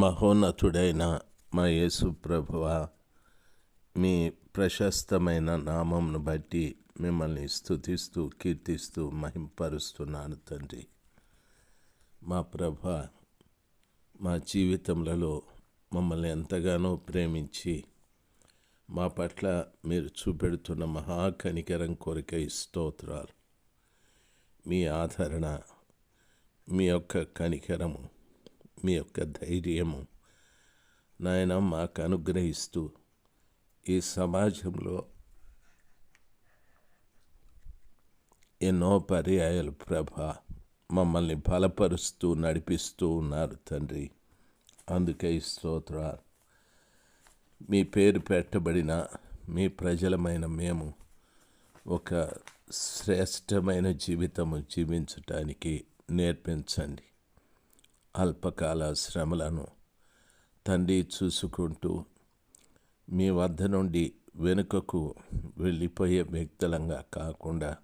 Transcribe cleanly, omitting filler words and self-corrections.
మహోన్నతుడైన మా యేసు ప్రభువా, మీ ప్రశస్తమైన నామంను బట్టి మిమ్మల్ని స్తుతిస్తూ కీర్తిస్తూ మహింపరుస్తున్నాను తండ్రి. మా ప్రభువా, మా జీవితములలో మమ్మల్ని ఎంతగానో ప్రేమించి మా పట్ల మీరు చూపెడుతున్న మహాకనికరం కొరకై స్తోత్రాలు. మీ ఆదరణ, మీ యొక్క కనికరము, మీ యొక్క ధైర్యము నాయన మాకు అనుగ్రహిస్తూ ఈ సమాజంలో ఎన్నో పర్యాయాలు ప్రభా మమ్మల్ని బలపరుస్తూ నడిపిస్తూ ఉన్నారు తండ్రి. అందుకై స్తోత్రాలు. మీ పేరు పెట్టబడిన మీ ప్రజలమైన మేము ఒక శ్రేష్టమైన జీవితము జీవించటానికి నేర్పించండి. అల్పకాల శ్రమలను తండ్రి చూసుకుంటూ మీ వద్ద నుండి వెనుకకు వెళ్ళిపోయే వ్యక్తులంగా కాకుండా